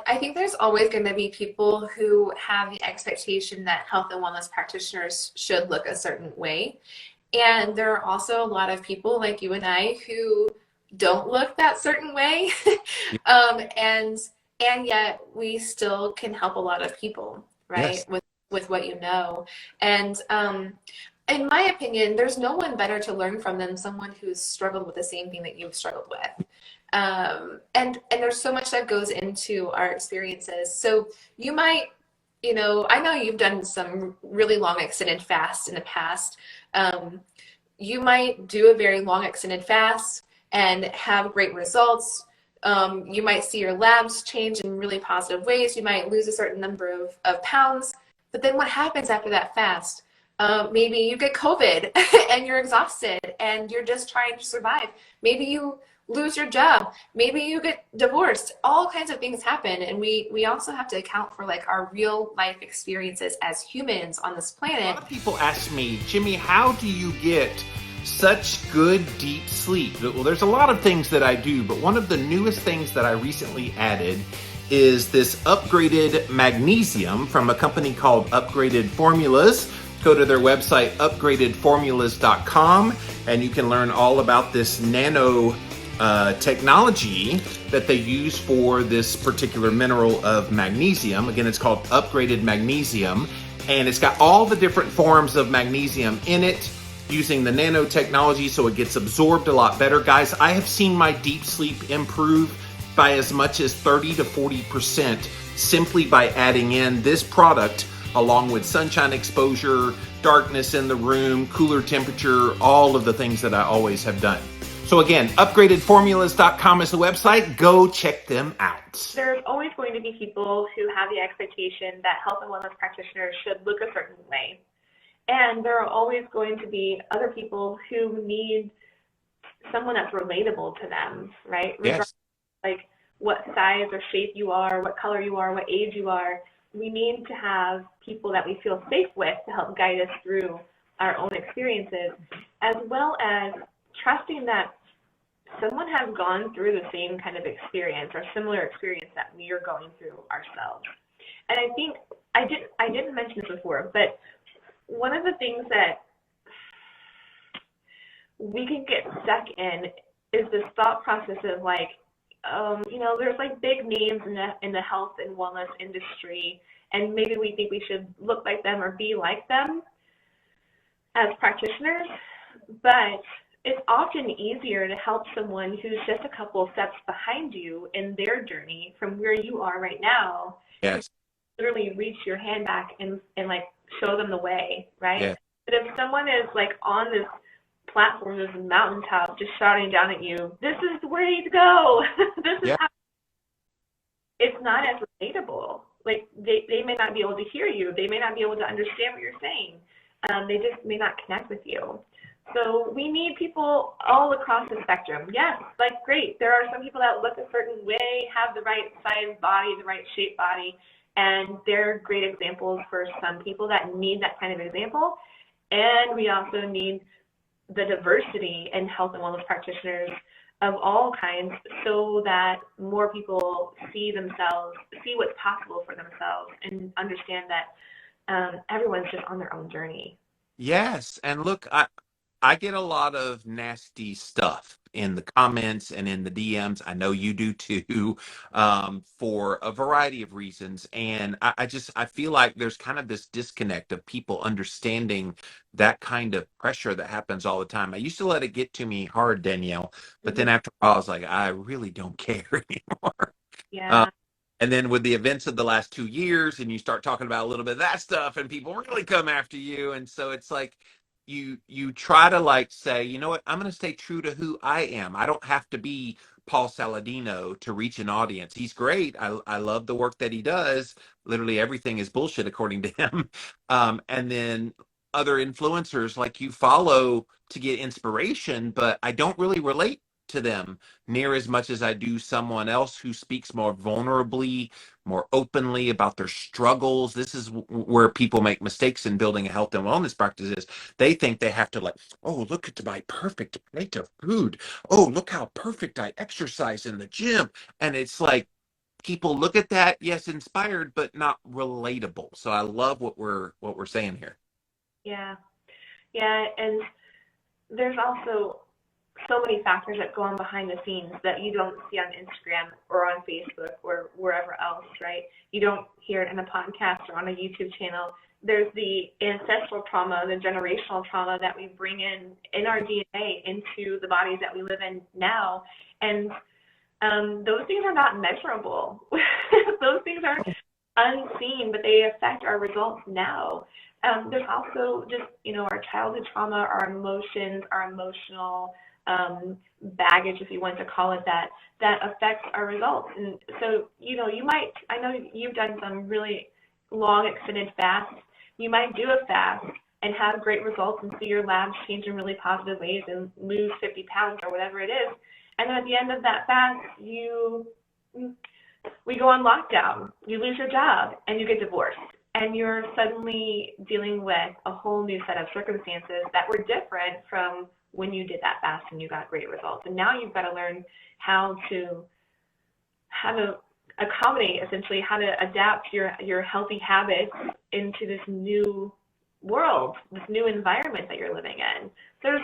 I think there's always going to be people who have the expectation that health and wellness practitioners should look a certain way. And there are also a lot of people like you and I who don't look that certain way. Y- Um, and and yet we still can help a lot of people, right? Yes. With what you know. And in my opinion, there's no one better to learn from than someone who's struggled with the same thing that you've struggled with. And there's so much that goes into our experiences. So you might, I know you've done some really long extended fasts in the past. Um, you might do a very long extended fast and have great results. You might see your labs change in really positive ways. You might lose a certain number of pounds. But then what happens after that fast? Maybe you get COVID and you're exhausted and you're just trying to survive. Maybe you lose your job. Maybe you get divorced. All kinds of things happen. And we also have to account for like our real life experiences as humans on this A planet. lot of people ask me, Jimmy, how do you get such good deep sleep? Well, there's a lot of things that I do, but one of the newest things that I recently added is this upgraded magnesium from a company called Upgraded Formulas. Go to their website, upgradedformulas.com, and you can learn all about this nano technology that they use for this particular mineral of magnesium. Again, it's called Upgraded Magnesium, and it's got all the different forms of magnesium in it using the nanotechnology so it gets absorbed a lot better. Guys, I have seen my deep sleep improve by as much as 30 to 40% simply by adding in this product along with sunshine exposure, darkness in the room, cooler temperature, all of the things that I always have done. So again, upgradedformulas.com is the website. Go check them out. There's always going to be people who have the expectation that health and wellness practitioners should look a certain way. And there are always going to be other people who need someone that's relatable to them, right? Regardless Yes. like what size or shape you are, what color you are, what age you are. We need to have people that we feel safe with to help guide us through our own experiences, as well as trusting that someone has gone through the same kind of experience or similar experience that we are going through ourselves. And I think I didn't mention this before, but one of the things that we can get stuck in is this thought process of like, there's like big names in the health and wellness industry, and maybe we think we should look like them or be like them as practitioners, but it's often easier to help someone who's just a couple of steps behind you in their journey from where you are right now, and Yes. literally reach your hand back and like show them the way, right? Yes. But if someone is like on this platform, this mountaintop, just shouting down at you, this is the way to go. This is Yeah. how, it's not as relatable. Like they may not be able to hear you. They may not be able to understand what you're saying. They just may not connect with you. So we need people all across the spectrum. Yes, like great. There are some people that look a certain way, have the right size body, the right shape body, and they're great examples for some people that need that kind of example. And we also need the diversity in health and wellness practitioners of all kinds so that more people see what's possible for themselves and understand that everyone's just on their own journey. Yes. And look, I get a lot of nasty stuff in the comments and in the DMs. I know you do too, for a variety of reasons. And I feel like there's kind of this disconnect of people understanding that kind of pressure that happens all the time. I used to let it get to me hard, Danielle, but then Mhm. after a while, I was like, I really don't care anymore. Uh, Yeah. and then with the events of the last 2 years, and you start talking about a little bit of that stuff, and people really come after you, and so it's like you try to like say, you know what, I'm going to stay true to who I am. I don't have to be Paul Saladino to reach an audience. He's great. I love the work that he does. Literally everything is bullshit according to him. And then other influencers like you follow to get inspiration, but I don't really relate to them near as much as I do someone else who speaks more vulnerably, more openly about their struggles. This is where people make mistakes in building a health and wellness practices. They think they have to like, oh, look at my perfect plate of food. Oh, look how perfect I exercise in the gym. And it's like, people look at that, yes, inspired, but not relatable. So I love what we're saying here. Yeah. Yeah. And there's also so many factors that go on behind the scenes that you don't see on Instagram or on Facebook or wherever else, right? You don't hear it in a podcast or on a YouTube channel. There's the ancestral trauma, the generational trauma that we bring in our DNA into the bodies that we live in now. And those things are not measurable. Those things are unseen, but they affect our results now. There's also just, our childhood trauma, our emotions, our emotional baggage, if you want to call it that affects our results. And so, I know you've done some really long extended fasts. You might do a fast and have great results and see your labs change in really positive ways and lose 50 pounds or whatever it is. And then at the end of that fast, we go on lockdown, you lose your job, and you get divorced. And you're suddenly dealing with a whole new set of circumstances that were different from when you did that fast and you got great results. And now you've got to learn how to accommodate, essentially, how to adapt your healthy habits into this new world, this new environment that you're living in. There's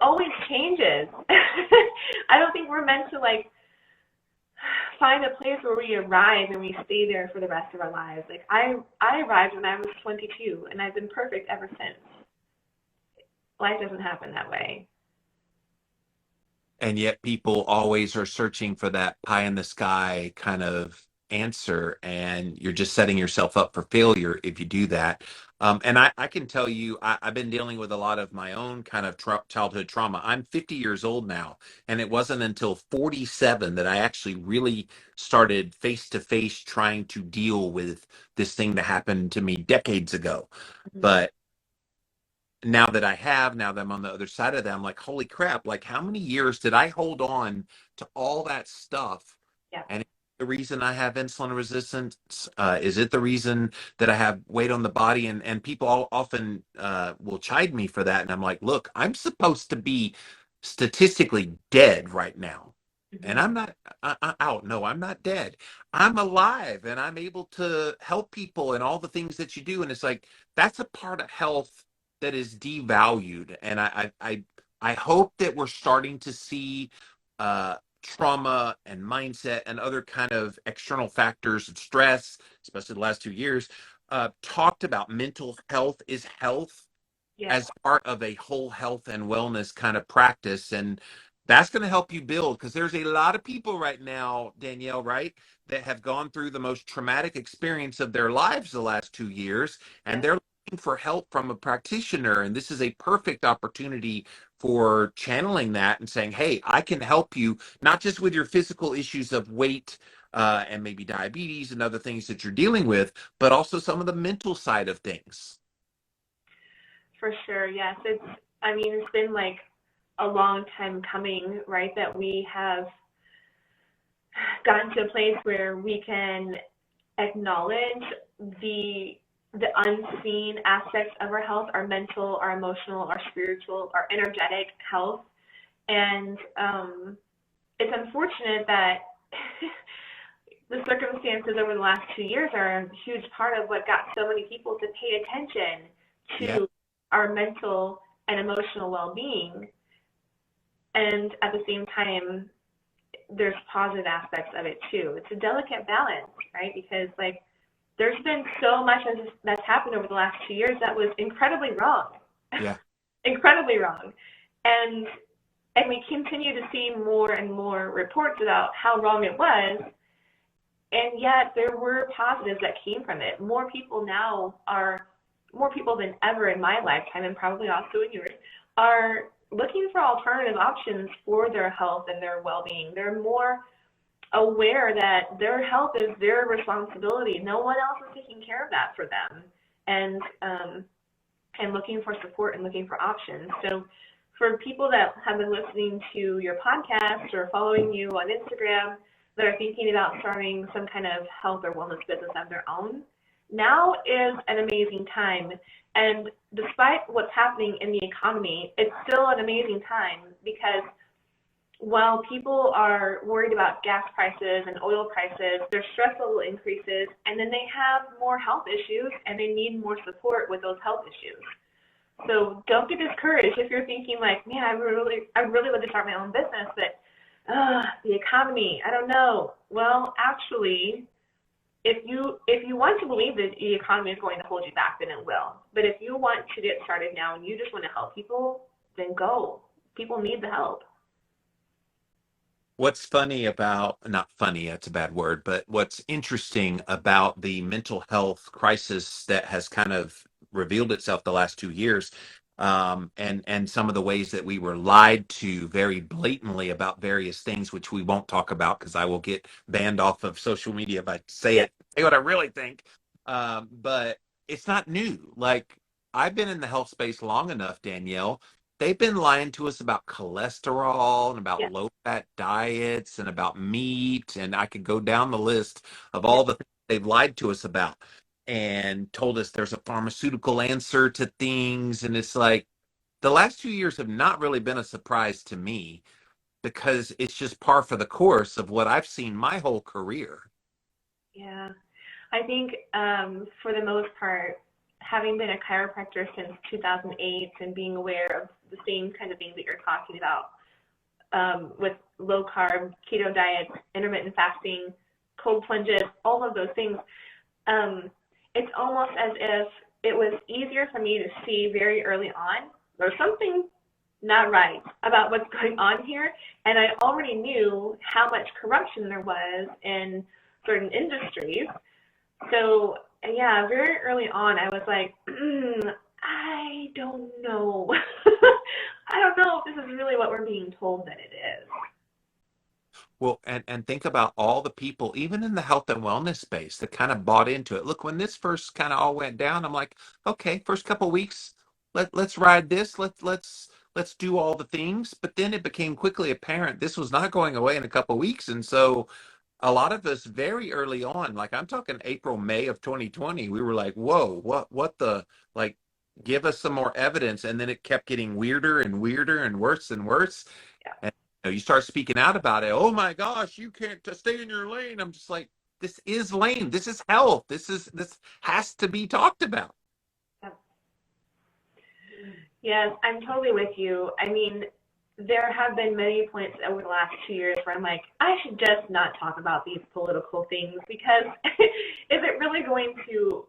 always changes. I don't think we're meant to find a place where we arrive and we stay there for the rest of our lives. Like I arrived when I was 22 and I've been perfect ever since. Life doesn't happen that way. And yet people always are searching for that pie in the sky kind of answer, and you're just setting yourself up for failure if you do that. And I can tell you, I've been dealing with a lot of my own kind of childhood trauma. I'm 50 years old now, and it wasn't until 47 that I actually really started face to face trying to deal with this thing that happened to me decades ago. Mm-hmm. But now that I'm on the other side of that, I'm like, holy crap, like how many years did I hold on to all that stuff? Yeah. And the reason I have insulin resistance, is it the reason that I have weight on the body? And people often will chide me for that. And I'm like, look, I'm supposed to be statistically dead right now. Mm-hmm. And I'm not out. No, I'm not dead. I'm alive and I'm able to help people and all the things that you do. And it's like, that's a part of health that is devalued. And I hope that we're starting to see trauma and mindset and other kind of external factors and stress, especially the last 2 years, talked about. Mental health is health. Yeah. As part of a whole health and wellness kind of practice. And that's going to help you build, because there's a lot of people right now, Danielle, right, that have gone through the most traumatic experience of their lives the last 2 years, and they're looking for help from a practitioner. And this is a perfect opportunity for channeling that and saying, hey, I can help you, not just with your physical issues of weight and maybe diabetes and other things that you're dealing with, but also some of the mental side of things. For sure, yes. It's been like a long time coming, right? That we have gotten to a place where we can acknowledge the unseen aspects of our health, our mental, our emotional, our spiritual, our energetic health. And it's unfortunate that the circumstances over the last 2 years are a huge part of what got so many people to pay attention to our mental and emotional well-being. And at the same time, there's positive aspects of it too. It's a delicate balance, right? Because there's been so much that's happened over the last 2 years that was incredibly wrong. Yeah. Incredibly wrong. And we continue to see more and more reports about how wrong it was. And yet there were positives that came from it. More people than ever in my lifetime, and probably also in yours, are looking for alternative options for their health and their well-being. They're more aware that their health is their responsibility. No one else is taking care of that for them, and looking for support and looking for options. So for people that have been listening to your podcast or following you on Instagram that are thinking about starting some kind of health or wellness business of their own, now is an amazing time. And despite what's happening in the economy, it's still an amazing time, because while people are worried about gas prices and oil prices, their stress level increases, and then they have more health issues and they need more support with those health issues. So don't get discouraged if you're thinking like, man, I really want to start my own business, but the economy, I don't know. Well, actually, if you want to believe that the economy is going to hold you back, then it will. But if you want to get started now and you just want to help people, then go. People need the help. What's funny about, not funny, that's a bad word, but what's interesting about the mental health crisis that has kind of revealed itself the last 2 years, and some of the ways that we were lied to very blatantly about various things, which we won't talk about because I will get banned off of social media if I Yeah. say what I really think. But it's not new. Like, I've been in the health space long enough, Danielle. They've been lying to us about cholesterol and about Yeah. low fat diets and about meat. And I could go down the list of Yeah. all the things they've lied to us about and told us there's a pharmaceutical answer to things. And it's like the last 2 years have not really been a surprise to me because it's just par for the course of what I've seen my whole career. Yeah. I think for the most part, having been a chiropractor since 2008 and being aware of the same kind of things that you're talking about with low carb, keto diets, intermittent fasting, cold plunges, all of those things, it's almost as if it was easier for me to see very early on there's something not right about what's going on here. And I already knew how much corruption there was in certain industries. So, yeah, very early on, I was like, I don't know. I don't know if this is really what we're being told that it is. Well, and think about all the people, even in the health and wellness space, that kind of bought into it. Look, when this first kind of all went down, I'm like, okay, first couple weeks, let's ride this. Let's do all the things. But then it became quickly apparent this was not going away in a couple weeks, and so a lot of us very early on, like I'm talking April, May of 2020, we were like, whoa, what the, like, give us some more evidence. And then it kept getting weirder and weirder and worse and worse. Yeah. And you start speaking out about it. Oh my gosh, you can't stay in your lane. I'm just like, this is lane. This is health. This has to be talked about. Yeah. Yes, I'm totally with you. I mean, there have been many points over the last 2 years where I'm like, I should just not talk about these political things because is it really going to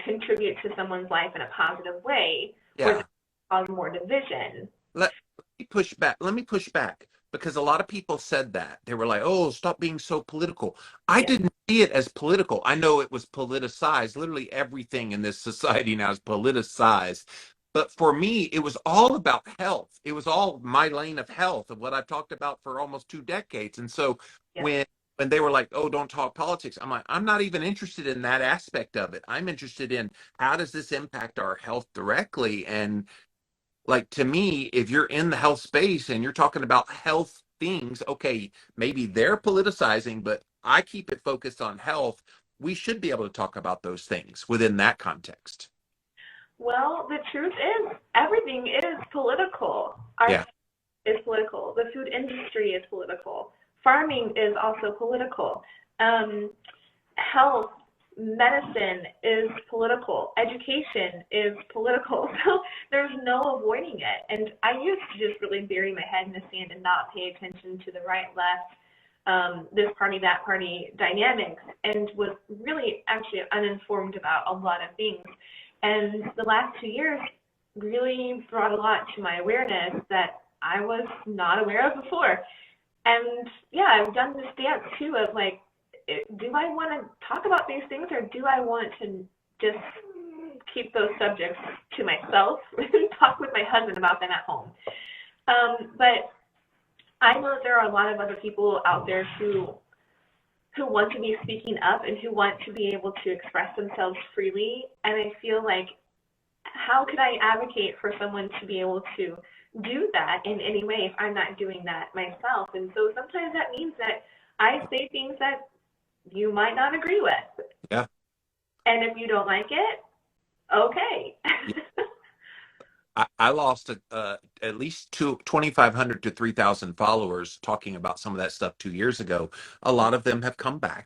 contribute to someone's life in a positive way, or Yeah. just cause more division? Let me push back. Let me push back because a lot of people said that. They were like, "Oh, stop being so political." I Yeah, didn't see it as political. I know it was politicized. Literally everything in this society now is politicized. But for me, it was all about health. It was all my lane of health of what I've talked about for almost 2 decades. And so yeah, when they were like, "Oh, don't talk politics," I'm like, I'm not even interested in that aspect of it. I'm interested in how does this impact our health directly. And like, to me, if you're in the health space and you're talking about health things, okay, maybe they're politicizing, but I keep it focused on health. We should be able to talk about those things within that context. well, the truth is everything is political. Our Yeah. food is political. The food industry is political. Farming is also political. Um, Health, medicine is political. Education is political. So there's no avoiding it. And I used to just really bury my head in the sand and not pay attention to the right, left, this party, that party dynamics, and was really actually uninformed about a lot of things. And the last 2 years really brought a lot to my awareness that I was not aware of before. And yeah, I've done this dance too of like, do I want to talk about these things or do I want to just keep those subjects to myself and talk with my husband about them at home? But I know that there are a lot of other people out there who want to be speaking up and who want to be able to express themselves freely. And I feel like, how could I advocate for someone to be able to do that in any way if I'm not doing that myself? And so sometimes that means that I say things that you might not agree with. Yeah. And if you don't like it, okay. Yeah. I lost at least 2,500 to 3,000 followers talking about some of that stuff 2 years ago. A lot of them have come back.